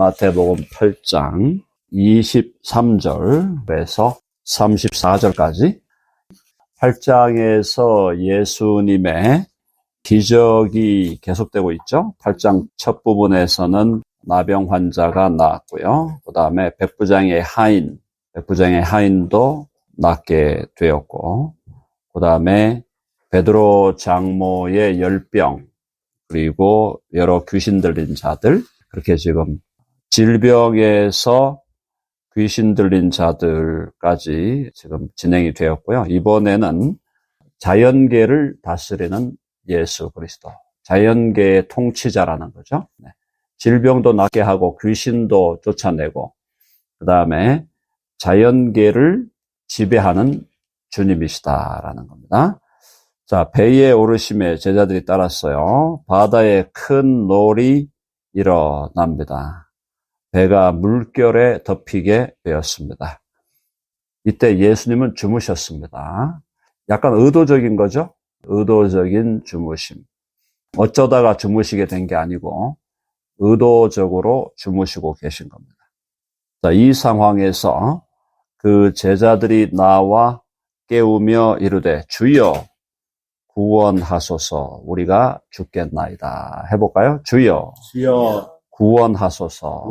마태복음 8장 23절에서 34절까지 8장에서 예수님의 기적이 계속되고 있죠. 8장 첫 부분에서는 나병 환자가 나았고요. 그 다음에 백부장의 하인도 낫게 되었고, 그 다음에 베드로 장모의 열병, 그리고 여러 귀신 들린 자들, 그렇게 지금 질병에서 귀신 들린 자들까지 지금 진행이 되었고요. 이번에는 자연계를 다스리는 예수 그리스도, 자연계의 통치자라는 거죠. 질병도 낫게 하고 귀신도 쫓아내고, 그 다음에 자연계를 지배하는 주님이시다라는 겁니다. 자, 배에 오르심에 제자들이 따랐어요. 바다에 큰 놀이 일어납니다. 배가 물결에 덮이게 되었습니다. 이때 예수님은 주무셨습니다. 약간 의도적인 거죠? 의도적인 주무심. 어쩌다가 주무시게 된 게 아니고 의도적으로 주무시고 계신 겁니다. 자, 이 상황에서 그 제자들이 나와 깨우며 이르되 주여 구원하소서, 우리가 죽겠나이다. 해볼까요? 주여 구원하소서.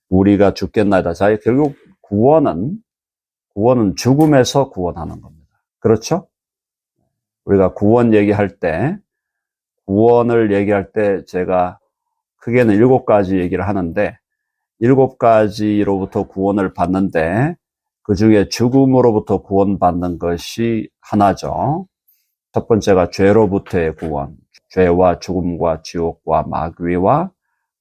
우리가 죽겠나이다. 자, 결국 구원은 죽음에서 구원하는 겁니다. 그렇죠? 우리가 구원을 얘기할 때 제가 크게는 7가지 얘기를 하는데, 7가지로부터 구원을 받는데 그 중에 죽음으로부터 구원받는 것이 하나죠. 첫 번째가 죄로부터의 구원, 죄와 죽음과 지옥과 마귀와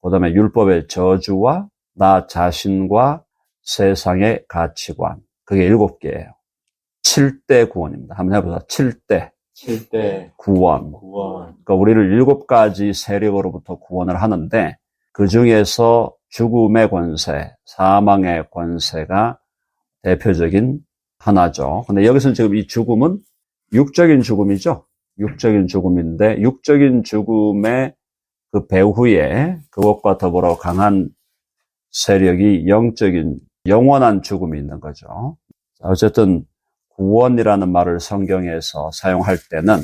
그 다음에 율법의 저주와 나 자신과 세상의 가치관, 그게 7개예요. 7대 구원입니다. 한번 해보자. 7대 구원. 그러니까 우리를 7가지 세력으로부터 구원을 하는데, 그 중에서 죽음의 권세, 사망의 권세가 대표적인 하나죠. 근데 여기서는 지금 이 죽음은 육적인 죽음이죠. 육적인 죽음인데, 육적인 죽음의 그 배후에 그것과 더불어 강한 세력이 영원한 죽음이 있는 거죠. 어쨌든 구원이라는 말을 성경에서 사용할 때는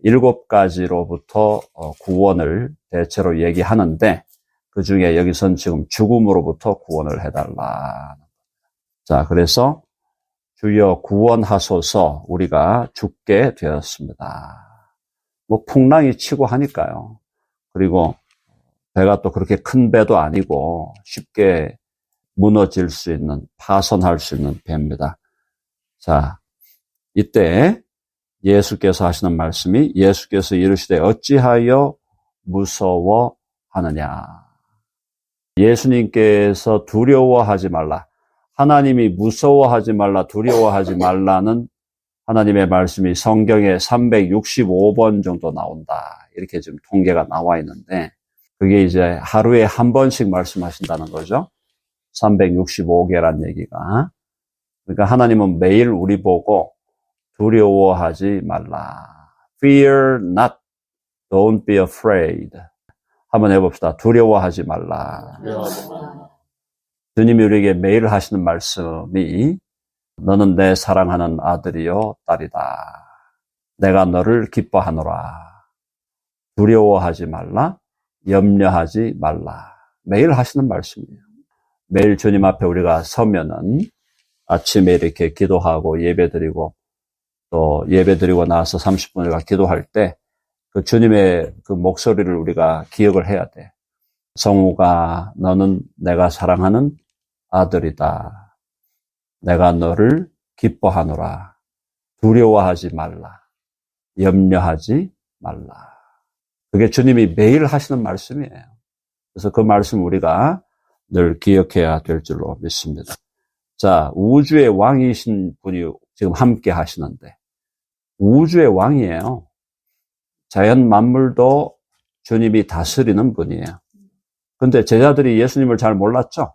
7가지로부터 구원을 대체로 얘기하는데, 그 중에 여기선 지금 죽음으로부터 구원을 해달라. 자, 그래서 주여 구원하소서, 우리가 죽게 되었습니다. 풍랑이 치고 하니까요. 그리고 배가 또 그렇게 큰 배도 아니고 쉽게 무너질 수 있는, 파손할 수 있는 배입니다. 자, 이때 예수께서 하시는 말씀이, 예수께서 이르시되 어찌하여 무서워하느냐. 예수님께서 두려워하지 말라. 하나님이 무서워하지 말라, 두려워하지 말라는 하나님의 말씀이 성경에 365번 정도 나온다. 이렇게 지금 통계가 나와 있는데, 그게 이제 하루에 한 번씩 말씀하신다는 거죠. 365개란 얘기가. 그러니까 하나님은 매일 우리 보고 두려워하지 말라. Fear not. Don't be afraid. 한번 해봅시다. 두려워하지 말라. 주님이 우리에게 매일 하시는 말씀이, 너는 내 사랑하는 아들이요 딸이다. 내가 너를 기뻐하노라. 두려워하지 말라. 염려하지 말라. 매일 하시는 말씀이에요. 매일 주님 앞에 우리가 서면은 아침에 이렇게 기도하고 예배드리고, 또 예배드리고 나서 30분 우리가 기도할 때 그 주님의 그 목소리를 우리가 기억을 해야 돼. 성우가, 너는 내가 사랑하는 아들이다. 내가 너를 기뻐하노라. 두려워하지 말라. 염려하지 말라. 그게 주님이 매일 하시는 말씀이에요. 그래서 그 말씀 우리가 늘 기억해야 될 줄로 믿습니다. 자, 우주의 왕이신 분이 지금 함께 하시는데, 우주의 왕이에요. 자연 만물도 주님이 다스리는 분이에요. 근데 제자들이 예수님을 잘 몰랐죠?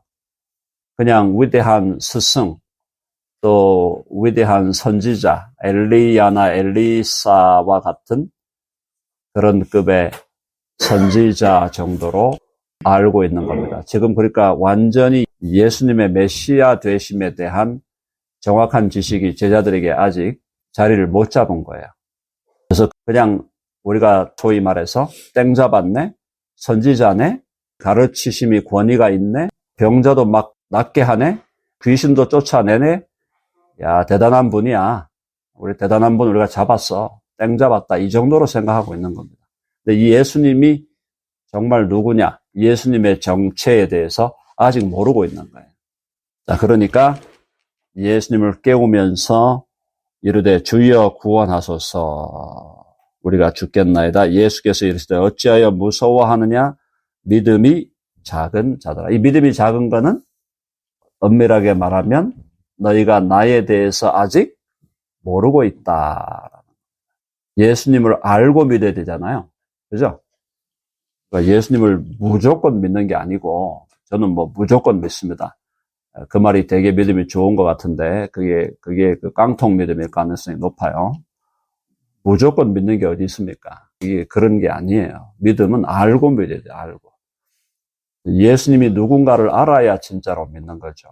그냥 위대한 스승, 또 위대한 선지자, 엘리야나 엘리사와 같은 그런 급의 선지자 정도로 알고 있는 겁니다. 지금 그러니까 완전히 예수님의 메시아 되심에 대한 정확한 지식이 제자들에게 아직 자리를 못 잡은 거예요. 그래서 그냥 우리가 소위 말해서 땡 잡았네, 선지자네, 가르치심이 권위가 있네, 병자도 막 낫게 하네, 귀신도 쫓아내네. 야, 대단한 분이야. 우리 대단한 분 우리가 잡았어. 땡 잡았다. 이 정도로 생각하고 있는 겁니다. 근데 이 예수님이 정말 누구냐? 예수님의 정체에 대해서 아직 모르고 있는 거예요. 자, 그러니까 예수님을 깨우면서 이르되 주여 구원하소서. 우리가 죽겠나이다. 예수께서 이르시되 어찌하여 무서워하느냐? 믿음이 작은 자들아. 이 믿음이 작은 거는 엄밀하게 말하면 너희가 나에 대해서 아직 모르고 있다. 예수님을 알고 믿어야 되잖아요. 그죠? 그러니까 예수님을 무조건 믿는 게 아니고, 저는 뭐 무조건 믿습니다. 그 말이 되게 믿음이 좋은 것 같은데, 그게 그 깡통 믿음일 가능성이 높아요. 무조건 믿는 게 어디 있습니까? 이게 그런 게 아니에요. 믿음은 알고 믿어야 돼요, 알고. 예수님이 누군가를 알아야 진짜로 믿는 거죠.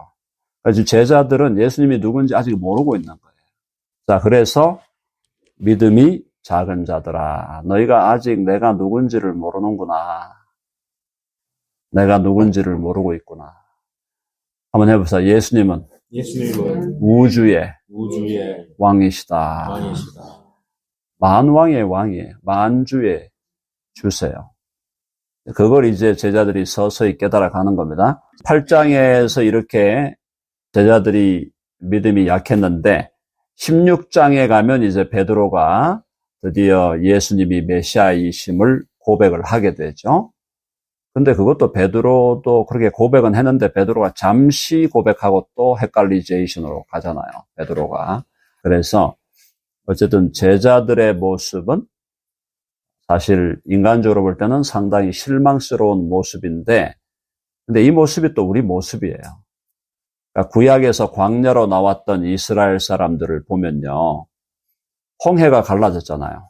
그래서 제자들은 예수님이 누군지 아직 모르고 있는 거예요. 자, 그래서 믿음이 작은 자들아, 너희가 아직 내가 누군지를 모르는구나. 내가 누군지를 모르고 있구나. 한번 해보세요. 예수님은 우주의 왕이시다. 만왕의 왕이에요. 만주의 주세요. 그걸 이제 제자들이 서서히 깨달아가는 겁니다. 8장에서 이렇게 제자들이 믿음이 약했는데 16장에 가면 이제 베드로가 드디어 예수님이 메시아이심을 고백을 하게 되죠. 근데 그것도 베드로도 그렇게 고백은 했는데 베드로가 잠시 고백하고 또 헷갈리제이션으로 가잖아요. 베드로가. 그래서 어쨌든 제자들의 모습은 사실 인간적으로 볼 때는 상당히 실망스러운 모습인데, 근데 이 모습이 또 우리 모습이에요. 그러니까 구약에서 광야로 나왔던 이스라엘 사람들을 보면요, 홍해가 갈라졌잖아요.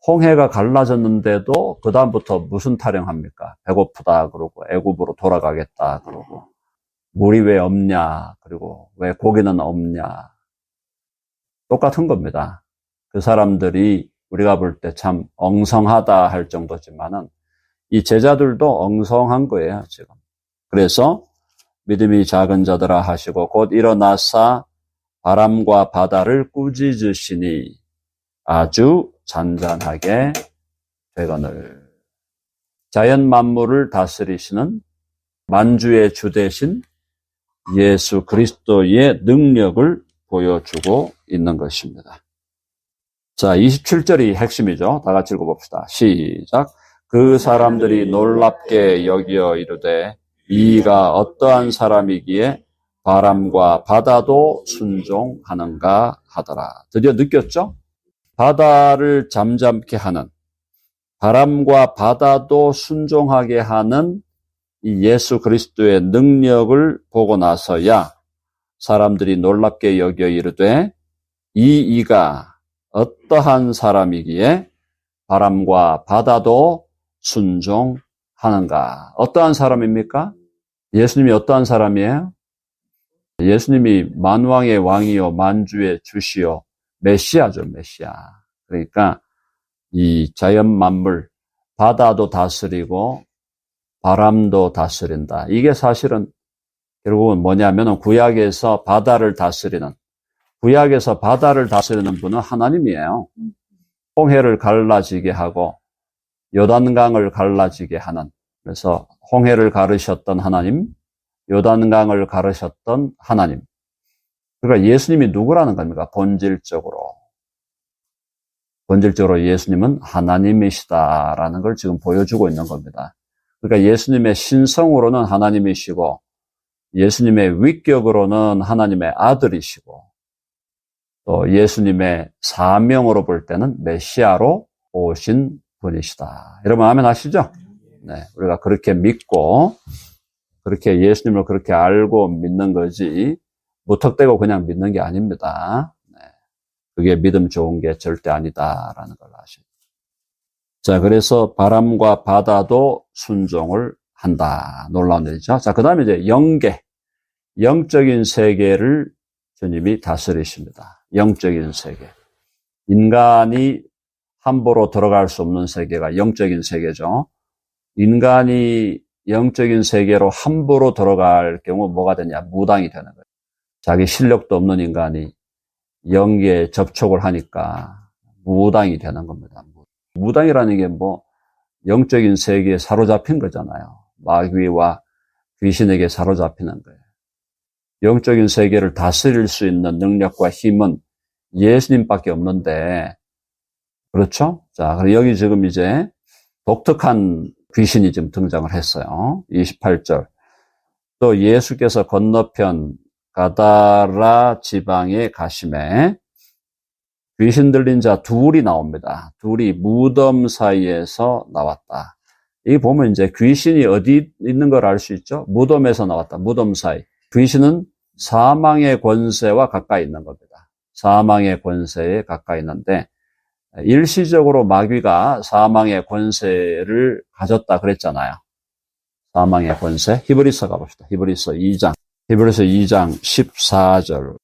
홍해가 갈라졌는데도 그 다음부터 무슨 타령합니까? 배고프다 그러고 애굽으로 돌아가겠다 그러고 물이 왜 없냐 그리고 왜 고기는 없냐. 똑같은 겁니다. 그 사람들이 우리가 볼 때 참 엉성하다 할 정도지만은 이 제자들도 엉성한 거예요, 지금. 그래서 믿음이 작은 자들아 하시고 곧 일어나사 바람과 바다를 꾸짖으시니 아주 잔잔하게 되거늘. 자연 만물을 다스리시는 만주의 주 되신 예수 그리스도의 능력을 보여주고 있는 것입니다. 자, 27절이 핵심이죠. 다 같이 읽어봅시다. 시작. 그 사람들이 놀랍게 여겨 이르되 이가 어떠한 사람이기에 바람과 바다도 순종하는가 하더라. 드디어 느꼈죠? 바다를 잠잠케 하는, 바람과 바다도 순종하게 하는 이 예수 그리스도의 능력을 보고 나서야 사람들이 놀랍게 여겨 이르되 이가 어떠한 사람이기에 바람과 바다도 순종하는가. 어떠한 사람입니까? 예수님이 어떠한 사람이에요? 예수님이 만왕의 왕이요 만주의 주시요 메시아죠, 메시아. 그러니까 이 자연 만물, 바다도 다스리고 바람도 다스린다. 이게 사실은 결국은 뭐냐면은 구약에서 바다를 다스리는 분은 하나님이에요. 홍해를 갈라지게 하고 요단강을 갈라지게 하는, 그래서 홍해를 가르셨던 하나님, 요단강을 가르셨던 하나님. 그러니까 예수님이 누구라는 겁니까? 본질적으로 예수님은 하나님이시다라는 걸 지금 보여주고 있는 겁니다. 그러니까 예수님의 신성으로는 하나님이시고 예수님의 위격으로는 하나님의 아들이시고 또 예수님의 사명으로 볼 때는 메시아로 오신 분이시다. 여러분 아멘 하시죠? 네, 우리가 그렇게 믿고 그렇게 예수님을 그렇게 알고 믿는 거지 무턱대고 그냥 믿는 게 아닙니다. 네, 그게 믿음 좋은 게 절대 아니다라는 걸 아십니다. 자, 그래서 바람과 바다도 순종을 한다. 놀라운 일이죠. 자, 그 다음에 이제 영계, 영적인 세계를 주님이 다스리십니다. 영적인 세계. 인간이 함부로 들어갈 수 없는 세계가 영적인 세계죠. 인간이 영적인 세계로 함부로 들어갈 경우 뭐가 되냐? 무당이 되는 거예요. 자기 실력도 없는 인간이 영계에 접촉을 하니까 무당이 되는 겁니다. 무당이라는 게 뭐 영적인 세계에 사로잡힌 거잖아요. 마귀와 귀신에게 사로잡히는 거예요. 영적인 세계를 다스릴 수 있는 능력과 힘은 예수님밖에 없는데, 그렇죠? 자, 그리고 여기 지금 이제 독특한 귀신이 지금 등장을 했어요. 28절. 또 예수께서 건너편 가다라 지방에 가심에 귀신 들린 자 둘이 나옵니다. 둘이 무덤 사이에서 나왔다. 이 보면 이제 귀신이 어디 있는 걸 알 수 있죠? 무덤에서 나왔다. 무덤 사이. 귀신은 사망의 권세와 가까이 있는 겁니다. 사망의 권세에 가까이 있는데, 일시적으로 마귀가 사망의 권세를 가졌다 그랬잖아요. 사망의 권세. 히브리서 가봅시다. 히브리서 2장. 히브리서 2장 14절.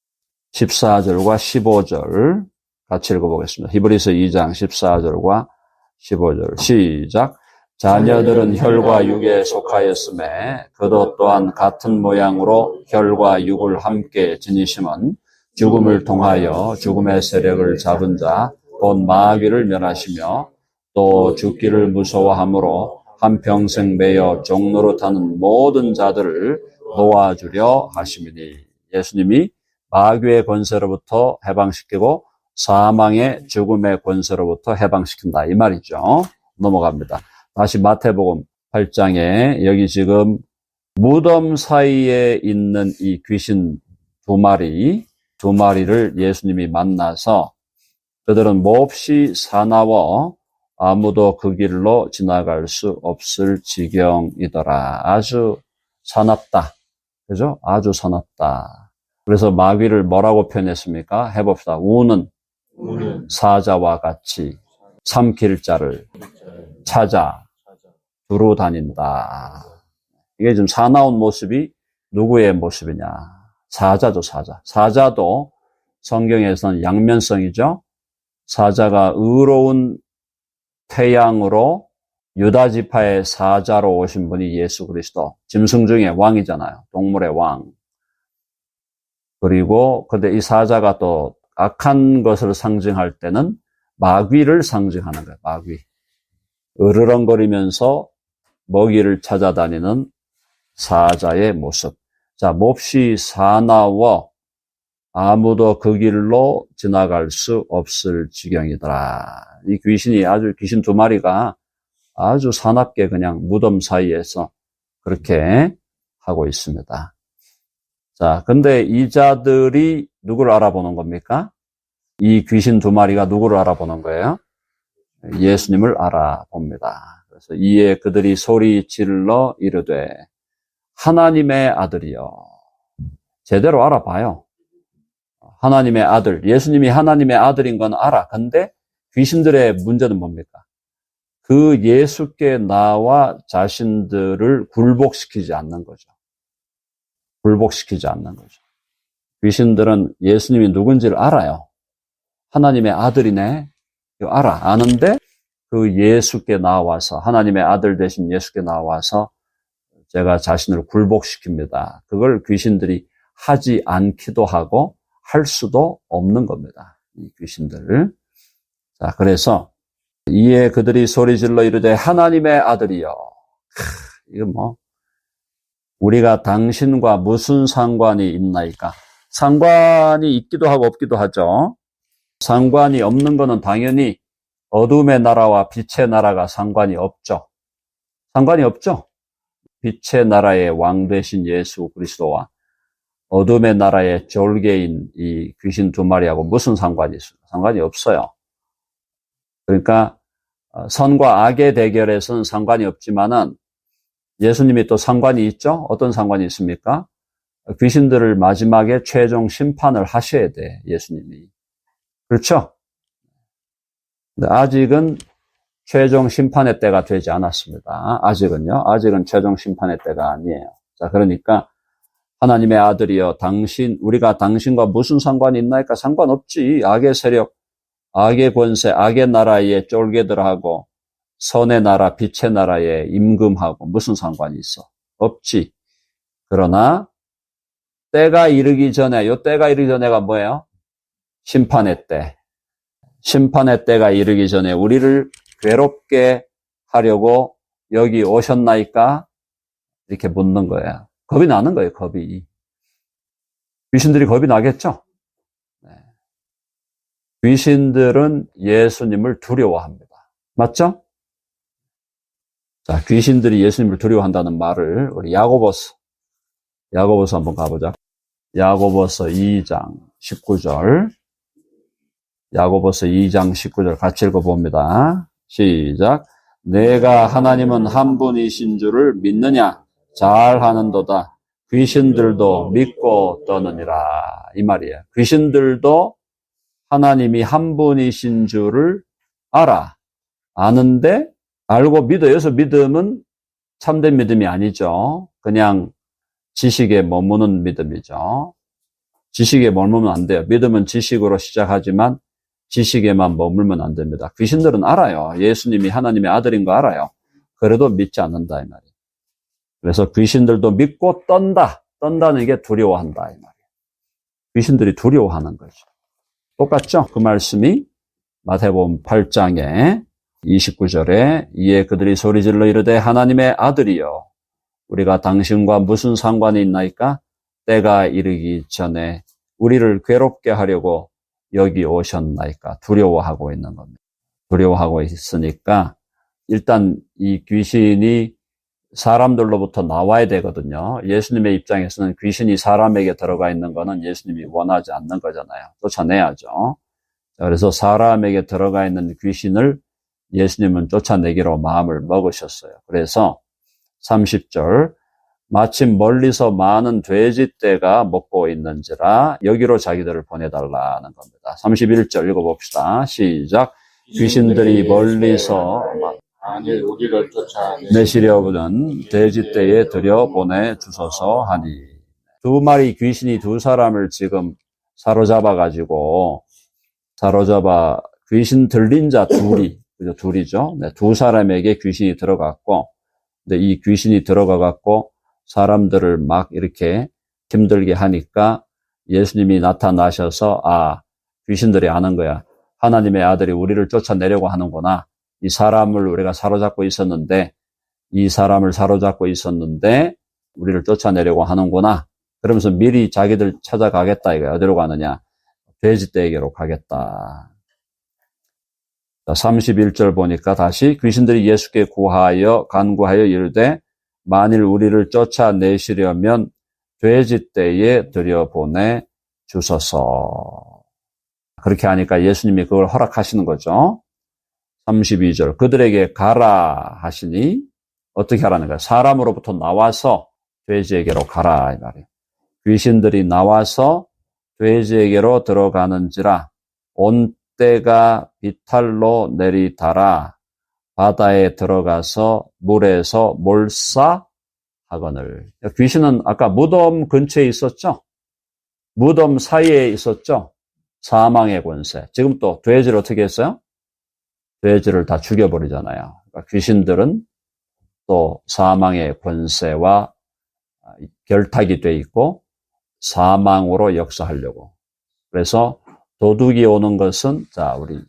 14절과 15절 같이 읽어보겠습니다. 히브리서 2장 14절과 15절. 시작. 자녀들은 혈과 육에 속하였음에 그도 또한 같은 모양으로 혈과 육을 함께 지니심은 죽음을 통하여 죽음의 세력을 잡은 자 곧 마귀를 멸하시며 또 죽기를 무서워함으로 한평생 매여 종노릇하는 모든 자들을 도와주려 하심이니. 예수님이 마귀의 권세로부터 해방시키고 사망의 죽음의 권세로부터 해방시킨다 이 말이죠. 넘어갑니다. 다시 마태복음 8장에 여기 지금 무덤 사이에 있는 이 귀신 두 마리를 예수님이 만나서 그들은 몹시 사나워 아무도 그 길로 지나갈 수 없을 지경이더라. 아주 사납다. 그죠? 아주 사납다. 그래서 마귀를 뭐라고 표현했습니까? 해봅시다. 우는 사자와 같이 삼킬 자를 찾아 두루 다닌다. 이게 좀 사나운 모습이 누구의 모습이냐? 사자죠, 사자. 사자도 성경에서는 양면성이죠. 사자가 의로운 태양으로 유다 지파의 사자로 오신 분이 예수 그리스도. 짐승 중에 왕이잖아요. 동물의 왕. 그리고 근데 이 사자가 또 악한 것을 상징할 때는 마귀를 상징하는 거예요. 마귀. 으르렁거리면서 먹이를 찾아다니는 사자의 모습. 자, 몹시 사나워 아무도 그 길로 지나갈 수 없을 지경이더라. 이 귀신 두 마리가 아주 사납게 그냥 무덤 사이에서 그렇게 하고 있습니다. 자, 근데 이 자들이 누구를 알아보는 겁니까? 이 귀신 두 마리가 누구를 알아보는 거예요? 예수님을 알아봅니다. 그래서 이에 그들이 소리 질러 이르되 하나님의 아들이여. 제대로 알아봐요. 하나님의 아들, 예수님이 하나님의 아들인 건 알아. 근데 귀신들의 문제는 뭡니까? 그 예수께 나와 자신들을 굴복시키지 않는 거죠. 굴복시키지 않는 거죠. 귀신들은 예수님이 누군지를 알아요. 하나님의 아들이네. 이거 알아. 아는데 그 예수께 나와서 하나님의 아들 되신 예수께 나와서 제가 자신을 굴복시킵니다. 그걸 귀신들이 하지 않기도 하고 할 수도 없는 겁니다. 이 귀신들. 자, 그래서 이에 그들이 소리질러 이르되 하나님의 아들이여. 이거 뭐 우리가 당신과 무슨 상관이 있나이까? 상관이 있기도 하고 없기도 하죠. 상관이 없는 거는 당연히 어둠의 나라와 빛의 나라가 상관이 없죠. 상관이 없죠. 빛의 나라의 왕 되신 예수 그리스도와 어둠의 나라의 졸개인 이 귀신 두 마리하고 무슨 상관이 있어요? 상관이 없어요. 그러니까 선과 악의 대결에서는 상관이 없지만은 예수님이 또 상관이 있죠? 어떤 상관이 있습니까? 귀신들을 마지막에 최종 심판을 하셔야 돼, 예수님이. 그렇죠? 근데 아직은 최종 심판의 때가 되지 않았습니다. 아직은요. 아직은 최종 심판의 때가 아니에요. 자, 그러니까 하나님의 아들이여 우리가 당신과 무슨 상관이 있나이까? 상관없지. 악의 세력, 악의 권세, 악의 나라에 쫄개들하고 선의 나라, 빛의 나라에 임금하고 무슨 상관이 있어? 없지. 그러나 때가 이르기 전에, 요 때가 이르기 전에가 뭐예요? 심판의 때. 심판의 때가 이르기 전에 우리를 괴롭게 하려고 여기 오셨나이까? 이렇게 묻는 거예요. 겁이 나는 거예요, 겁이. 귀신들이 겁이 나겠죠? 네. 귀신들은 예수님을 두려워합니다. 맞죠? 자, 귀신들이 예수님을 두려워한다는 말을 우리 야고보서 한번 가보자. 야고보서 2장 19절. 야고보서 2장 19절 같이 읽어봅니다. 시작. 내가 하나님은 한 분이신 줄을 믿느냐? 잘하는도다. 귀신들도 믿고 떠느니라. 이 말이에요. 귀신들도 하나님이 한 분이신 줄을 알아. 아는데 알고 믿어요. 여기서 믿음은 참된 믿음이 아니죠. 그냥 지식에 머무는 믿음이죠. 지식에 머물면 안 돼요. 믿음은 지식으로 시작하지만 지식에만 머물면 안 됩니다. 귀신들은 알아요. 예수님이 하나님의 아들인 거 알아요. 그래도 믿지 않는다 이 말이에요. 그래서 귀신들도 믿고 떤다. 떤다는 게 두려워한다 이 말이에요. 귀신들이 두려워하는 거죠. 똑같죠? 그 말씀이 마태복음 8장에 29절에 이에 그들이 소리질러 이르되 하나님의 아들이여 우리가 당신과 무슨 상관이 있나이까? 때가 이르기 전에 우리를 괴롭게 하려고 여기 오셨나이까? 두려워하고 있는 겁니다. 두려워하고 있으니까 일단 이 귀신이 사람들로부터 나와야 되거든요. 예수님의 입장에서는 귀신이 사람에게 들어가 있는 거는 예수님이 원하지 않는 거잖아요. 쫓아내야죠. 그래서 사람에게 들어가 있는 귀신을 예수님은 쫓아내기로 마음을 먹으셨어요. 그래서 30절 마침 멀리서 많은 돼지떼가 먹고 있는지라 여기로 자기들을 보내달라는 겁니다. 31절 읽어봅시다. 시작. 귀신들이 멀리서 만일 우리를 쫓아내시려는 돼지떼에 들여보내 주소서 하니. 두 마리 귀신이 두 사람을 지금 사로잡아 귀신 들린 자 둘이죠. 네, 두 사람에게 귀신이 들어갔고, 근데 이 귀신이 들어가갖고 사람들을 막 이렇게 힘들게 하니까 예수님이 나타나셔서 귀신들이 아는 거야. 하나님의 아들이 우리를 쫓아내려고 하는구나. 이 사람을 우리가 사로잡고 있었는데 우리를 쫓아내려고 하는구나. 그러면서 미리 자기들 찾아가겠다 이거야. 어디로 가느냐? 돼지떼에게로 가겠다. 31절 보니까 다시 귀신들이 예수께 간구하여 이르되 만일 우리를 쫓아내시려면 돼지떼에 들여보내 주소서. 그렇게 하니까 예수님이 그걸 허락하시는 거죠. 32절 그들에게 가라 하시니 어떻게 하라는 거야? 사람으로부터 나와서 돼지에게로 가라 이 말이에요. 귀신들이 나와서 돼지에게로 들어가는지라 온 때가 비탈로 내리달아 바다에 들어가서 물에서 몰사하거늘. 귀신은 아까 무덤 근처에 있었죠? 무덤 사이에 있었죠? 사망의 권세. 지금 또 돼지를 어떻게 했어요? 돼지를 다 죽여버리잖아요. 그러니까 귀신들은 또 사망의 권세와 결탁이 돼 있고 사망으로 역사하려고. 그래서 도둑이 오는 것은 우리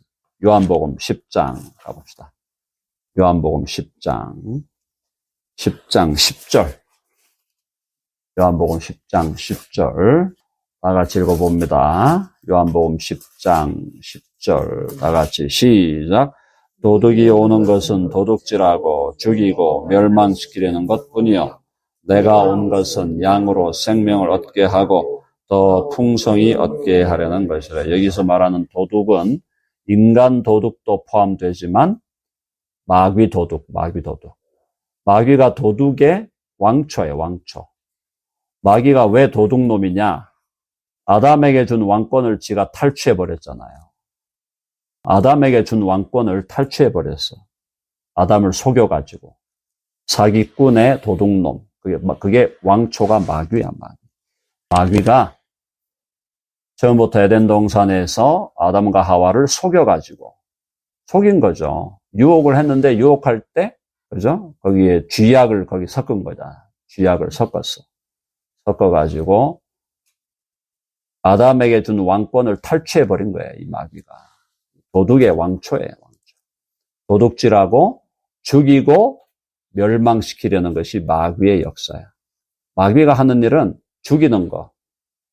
요한복음 10장 가봅시다. 요한복음 10장 10절. 요한복음 10장 10절. 다 같이 읽어봅니다. 요한복음 10장 10절. 다 같이 시작. 도둑이 오는 것은 도둑질하고 죽이고 멸망시키려는 것뿐이요. 내가 온 것은 양으로 생명을 얻게 하고 더 풍성히 얻게 하려는 것이라. 여기서 말하는 도둑은 인간 도둑도 포함되지만 마귀 도둑. 마귀가 도둑의 왕초예요, 왕초. 마귀가 왜 도둑놈이냐? 아담에게 준 왕권을 지가 탈취해버렸잖아요. 아담에게 준 왕권을 탈취해버렸어. 아담을 속여가지고 사기꾼의 도둑놈, 그게 왕초가 마귀야, 마귀. 마귀가 처음부터 에덴 동산에서 아담과 하와를 속인 거죠. 유혹을 했는데 유혹할 때, 그죠? 거기에 쥐약을 거기 섞은 거다. 쥐약을 섞어가지고 아담에게 준 왕권을 탈취해버린 거예요, 이 마귀가. 도둑의 왕초예요, 왕초. 도둑질하고 죽이고 멸망시키려는 것이 마귀의 역사야. 마귀가 하는 일은 죽이는 거,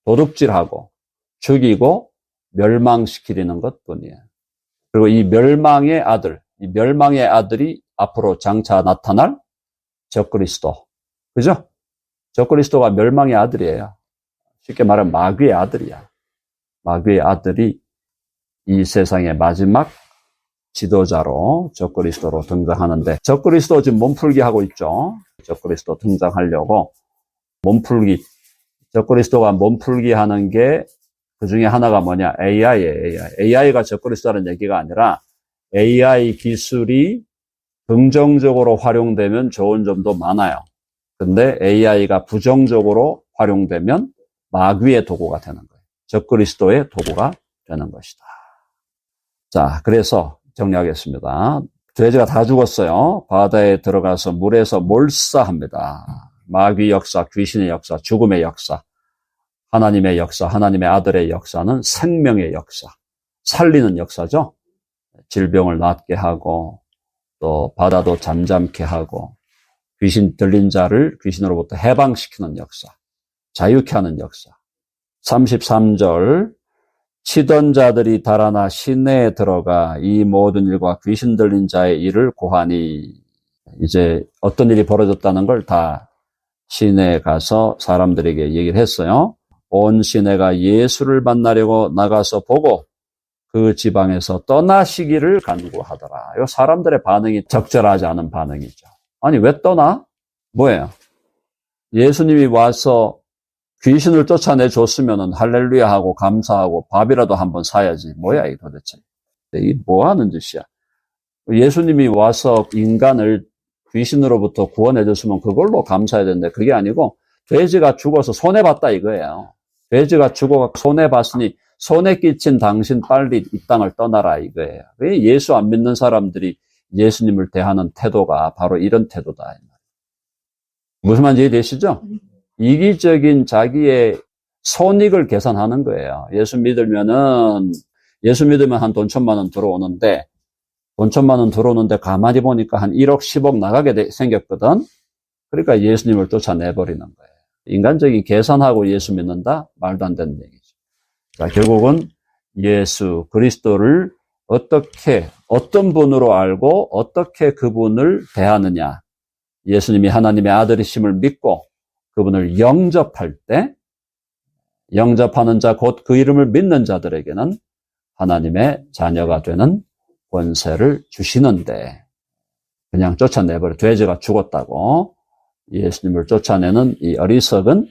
도둑질하고 죽이고 멸망시키려는 것뿐이에요. 그리고 이 멸망의 아들이 앞으로 장차 나타날 적그리스도. 그죠? 적그리스도가 멸망의 아들이에요. 쉽게 말하면 마귀의 아들이야. 마귀의 아들이 이 세상의 마지막 지도자로 적그리스도로 등장하는데, 적그리스도 지금 몸풀기 하고 있죠. 적그리스도 등장하려고 적그리스도가 몸풀기 하는 게 그 중에 하나가 뭐냐? AI예요, AI. AI가 적그리스도라는 얘기가 아니라 AI 기술이 긍정적으로 활용되면 좋은 점도 많아요. 근데 AI가 부정적으로 활용되면 마귀의 도구가 되는 거예요. 적그리스도의 도구가 되는 것이다. 자, 그래서 정리하겠습니다. 돼지가 다 죽었어요. 바다에 들어가서 물에서 몰사합니다. 마귀 역사, 귀신의 역사, 죽음의 역사, 하나님의 역사, 하나님의 아들의 역사는 생명의 역사, 살리는 역사죠. 질병을 낫게 하고 또 바다도 잠잠케 하고 귀신 들린 자를 귀신으로부터 해방시키는 역사, 자유케 하는 역사. 33절, 치던 자들이 달아나 시내에 들어가 이 모든 일과 귀신 들린 자의 일을 고하니, 이제 어떤 일이 벌어졌다는 걸 다 시내에 가서 사람들에게 얘기를 했어요. 온 시내가 예수를 만나려고 나가서 보고 그 지방에서 떠나시기를 간구하더라. 이 사람들의 반응이 적절하지 않은 반응이죠. 아니, 왜 떠나? 뭐예요? 예수님이 와서 귀신을 쫓아내 줬으면은 할렐루야 하고 감사하고 밥이라도 한번 사야지. 뭐야, 이 도대체. 이 뭐 하는 짓이야. 예수님이 와서 인간을 귀신으로부터 구원해 줬으면 그걸로 감사해야 되는데 그게 아니고 돼지가 죽어서 손해봤다 이거예요. 돼지가 죽어 손해봤으니 손해 끼친 당신 빨리 이 땅을 떠나라 이거예요. 예수 안 믿는 사람들이 예수님을 대하는 태도가 바로 이런 태도다. 무슨 말인지 이해되시죠? 이기적인 자기의 손익을 계산하는 거예요. 예수 믿으면 한 돈 1,000만 원 들어오는데, 돈 1,000만 원 들어오는데 가만히 보니까 한 1억, 10억 나가게 생겼거든. 그러니까 예수님을 쫓아내버리는 거예요. 인간적인 계산하고 예수 믿는다? 말도 안 되는 얘기죠. 자, 결국은 예수 그리스도를 어떤 분으로 알고 어떻게 그분을 대하느냐. 예수님이 하나님의 아들이심을 믿고 그분을 영접할 때, 영접하는 자, 곧 그 이름을 믿는 자들에게는 하나님의 자녀가 되는 권세를 주시는데, 그냥 쫓아내버려. 돼지가 죽었다고 예수님을 쫓아내는 이 어리석은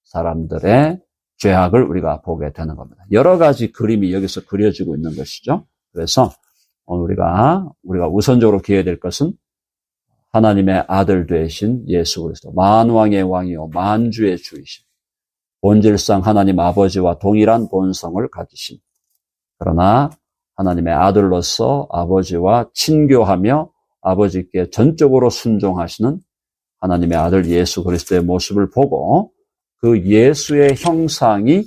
사람들의 죄악을 우리가 보게 되는 겁니다. 여러 가지 그림이 여기서 그려지고 있는 것이죠. 그래서 오늘 우리가 우선적으로 기해야 될 것은 하나님의 아들 되신 예수 그리스도, 만왕의 왕이요 만주의 주이신, 본질상 하나님 아버지와 동일한 본성을 가지신, 그러나 하나님의 아들로서 아버지와 친교하며 아버지께 전적으로 순종하시는 하나님의 아들 예수 그리스도의 모습을 보고 그 예수의 형상이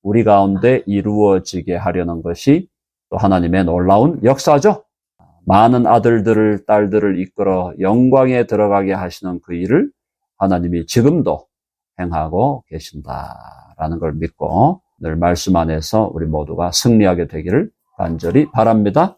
우리 가운데 이루어지게 하려는 것이 또 하나님의 놀라운 역사죠. 많은 아들들을, 딸들을 이끌어 영광에 들어가게 하시는 그 일을 하나님이 지금도 행하고 계신다라는 걸 믿고 늘 말씀 안에서 우리 모두가 승리하게 되기를 간절히 바랍니다.